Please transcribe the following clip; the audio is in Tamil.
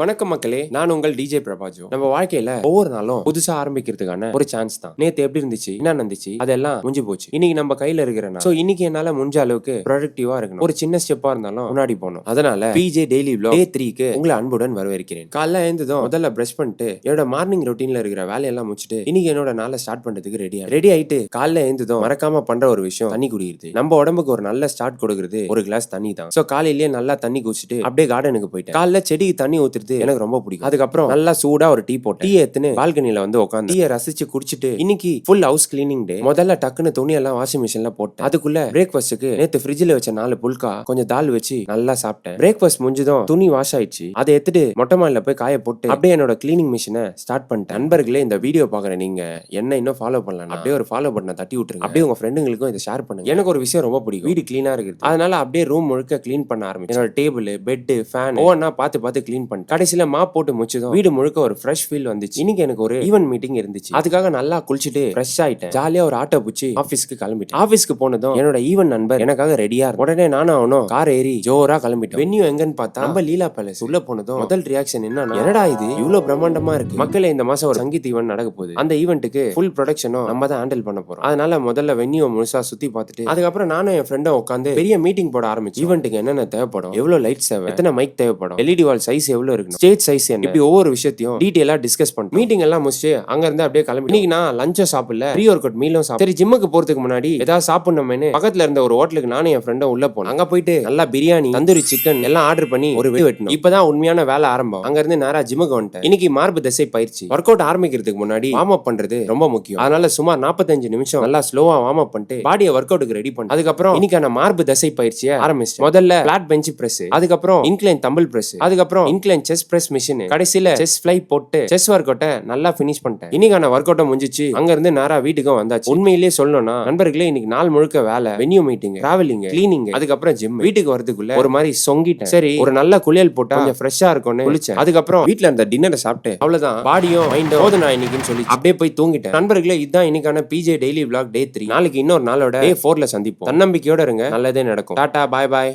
வணக்கம் மக்களே, நான் உங்கள் டிஜே பிரபாஜோ. நம்ம வாழ்க்கையில ஒவ்வொரு நாளும் புதுசா ஆரம்பிக்கிறதுக்கான ஒரு சான்ஸ் தான். நேத்து எப்படி இருந்துச்சு, என்ன நடந்துச்சு, அதெல்லாம் முடிஞ்சு போச்சு. இன்னைக்கு நம்ம கையில இருக்கிற நாள். சோ இன்னைக்கு என்னால முடிஞ்ச அளவுக்கு ப்ரொடக்டிவா இருக்கணும். ஒரு சின்ன ஸ்டெப்பா இருந்தாலும் முன்னாடி போகணும். அதனால பிஜே டெய்லி விலாக் டே 3க்கு உங்களை அன்புடன் வரவேற்கிறேன். காலைல எழுந்ததும் முதல்ல பிரஷ் பண்ணிட்டு என்னோட மார்னிங் ரொட்டீன்ல இருக்கிற வேலையெல்லாம் முடிச்சுட்டு இன்னைக்கு என்னோட நாளை ஸ்டார்ட் பண்றதுக்கு ரெடி ஆயிட்டு காலைல எழுந்ததும் மறக்காம பண்ற ஒரு விஷயம் தண்ணி குடிக்கிறது. நம்ம உடம்புக்கு ஒரு நல்ல ஸ்டார்ட் கொடுக்கிறது ஒரு கிளாஸ் தண்ணி தான். சோ காலையிலேயே நல்லா தண்ணி குடிச்சிட்டு அப்படியே கார்டனுக்கு போயிட்டேன். காலைல செடிக்கு தண்ணி ஊத்துறது எனக்கு ரொம்ப பிடிக்கும். அதுக்கப்புறம் நல்லா சூடா ஒரு டீ போட்டு டீ எடுத்துன்னு பால்கனில வந்து உட்காந்து டீயை ரசிச்சு குடிச்சிட்டு இன்னைக்கு ஃபுல் ஹவுஸ் கிளீனிங் டே. முதல்ல டக்குன்னு துணி எல்லாம் வாஷிங் மிஷின்ல போட்டேன். அதுக்குள்ள பிரேக்ஃபாஸ்ட்க்கு நேத்து ஃப்ரிட்ஜ்ல வச்ச 4 புல்கா கொஞ்சம் தால் வச்சு நல்லா சாப்பிட்டேன். பிரேக்ஃபாஸ்ட் முடிஞ்சதும் துணி வாஷ் ஆயிடுச்சு. அதை எடுத்துட்டு மொட்டை மாடில போய் காய போட்டு அப்படியே என்னோட கிளீனிங் மிஷினை ஸ்டார்ட் பண்ணிட்டேன். நண்பர்களே, இந்த வீடியோ பாக்குற நீங்க என்ன இன்னும் ஃபாலோ பண்ணலாம், அப்படியே ஒரு ஃபாலோ பட்டனை தட்டி விட்டுருங்க. அப்படியே உங்க ஃப்ரெண்டுங்களுக்கும் இதை ஷேர் பண்ணுங்க. எனக்கு ஒரு விஷயம் ரொம்ப பிடிக்கும், வீடு கிளீனா இருக்குது. அதனால அப்படியே ரூம் முழுக்க கிளீன் பண்ண ஆரம்பிச்சேன். என்னோட டேபிள், பெட், ஃபேன் ஒவ்வொன்னா பார்த்து கிளீன் பண்ணேன். கடைசியில மாப் போட்டு முடிச்சதும் வீடு முழுக்க ஒரு ஃப்ரெஷ் ஃபீல் வந்துச்சு. இன்னைக்கு எனக்கு ஒரு ஈவென்ட் மீட்டிங் இருந்துச்சு. அதுக்காக நல்லா குளிச்சுட்டு ஃப்ரெஷ் ஆயிட்டேன். ஜாலியா ஒரு ஆட்டோ பிடிச்சி ஆபீஸ்க்கு கிளம்பிட்டேன். ஆபீஸ்க்கு போனதும் என்னோட ஈவென்ட் நண்பர் எனக்காக ரெடியா. உடனே நானும் அவனும் கார் ஏறி ஜோரா கிளம்பிட்டோம். வென்யூ எங்கன்னு பார்த்தா நம்ம லீலா பேலஸ். உள்ள போனதும் முதல் ரியாக்ஷன் என்னடா இது இவ்வளவு பிரம்மாண்டமா இருக்கு. மக்களே, இந்த மாசம் ஒரு சங்கீத் ஈவென்ட் நடக்க போகுது. அந்த ஈவென்ட்டுக்கு ஃபுல் ப்ரொடக்ஷனும் நம்ம தான் ஹேண்டில் பண்ண போறோம். அதனால முதல்ல வென்யூ முழுசா சுத்தி பார்த்துட்டு அதுக்கப்புறம் நானும் என் ஃப்ரெண்டும் உட்காந்து பெரிய மீட்டிங் போட ஆரம்பிச்சு. ஈவென்ட்டுக்கு என்னென்ன தேவைப்படும், எவ்வளவு லைட்ஸ் தேவை, எத்தனை மைக் தேவைப்படும், எல்இடி வால் சைஸ் எவ்வளவு இருக்கு, ஸ்டேஜ் சைஸ் என்ன, இப்படி ஒவ்வொரு விஷயத்தையும் டீடைலா டிஸ்கஸ் பண்ணோம். மீட்டிங் எல்லாம் முடிச்சு அங்க இருந்து அப்படியே கிளம்பி இன்னைக்கு நான் லஞ்சும் சாப்பிடல, ப்ரீ ஒர்க் அவுட் மீலும் சாப்பிட. சரி, ஜிம்முக்கு போறதுக்கு முன்னாடி ஏதாவது சாப்பிடணும்னு பக்கத்துல இருந்த ஒரு ஹோட்டலுக்கு நானும் என் ஃப்ரெண்டும் உள்ள போனோம். அங்க போயிட்டு நல்லா பிரியாணி, தந்தூரி சிக்கன் எல்லாம் ஆர்டர் பண்ணி ஒரு வெட்டணும். இப்பதான் உண்மையான வேலை ஆரம்பம். அங்க இருந்து நேரா ஜிம்முக்கு வந்துட்டேன். இன்னைக்கு மார்பு தசை பயிற்சி. ஒர்க் அவுட் ஆரம்பிக்கிறதுக்கு முன்னாடி வார்ம் அப் பண்றது ரொம்ப முக்கியம். அதனால சுமார் 45 நிமிஷம் நல்லா ஸ்லோவா வார்ம் அப் பண்ணிட்டு பாடியை ஒர்க் அவுட்டுக்கு ரெடி பண்ணி அதுக்கப்புறம் இன்னைக்கான மார்பு தசை பயிற்சியை ஆரம்பிச்சேன். முதல்ல பிளாட் பெஞ்ச் பிரஸ், அதுக்கப்புறம் இன்க்ளைன் தம்பிள் பிரஸ், அதுக்கப்புறம் இன்க்ளைன் செஸ்ட் பிரஸ் மிஷின், கடைசியில செஸ்ட் ஃப்ளை போட்டு செஸ் ஒர்க் அவுட்டை நல்லா ஃபினிஷ் பண்ணிட்டேன். இன்னைக்கான ஒர்க் அவுட்டை முடிஞ்சிச்சு. அங்க இருந்து நேரா வீட்டுக்கும் வந்தாச்சு. உண்மையிலேயே சொல்லணும்னா நண்பர்களே, இன்னைக்கு நாள் முழுக்க வேலை, வென்யூ மீட்டிங், டிராவலிங், கிளீனிங், அதுக்கப்புறம் ஜிம். வீட்டுக்கு வரதுக்குள்ள ஒரு மாதிரி சொங்கிட்டேன். சரி, ஒரு நல்ல குளியல் போட்டா கொஞ்சம் ஃப்ரெஷ்ஷா இருக்கும்னு குளிச்சேன். அதுக்கப்புறம் வீட்டுல இருந்த டின்னரை சாப்பிட்டு அவ்வளவுதான், பாடியும் மைண்டும் போதும் இன்னைக்குன்னு சொல்லி அப்படியே போய் தூங்கிட்டேன். நண்பர்களே, இதுதான் இன்னைக்கான பிஜே டெய்லி விலாக் டே 3. நாளைக்கு இன்னொரு நாளோட டே 4ல சந்திப்போம். தன்னம்பிக்கையோட இருங்க, நல்லதே நடக்கும். டாடா, பாய் பாய்.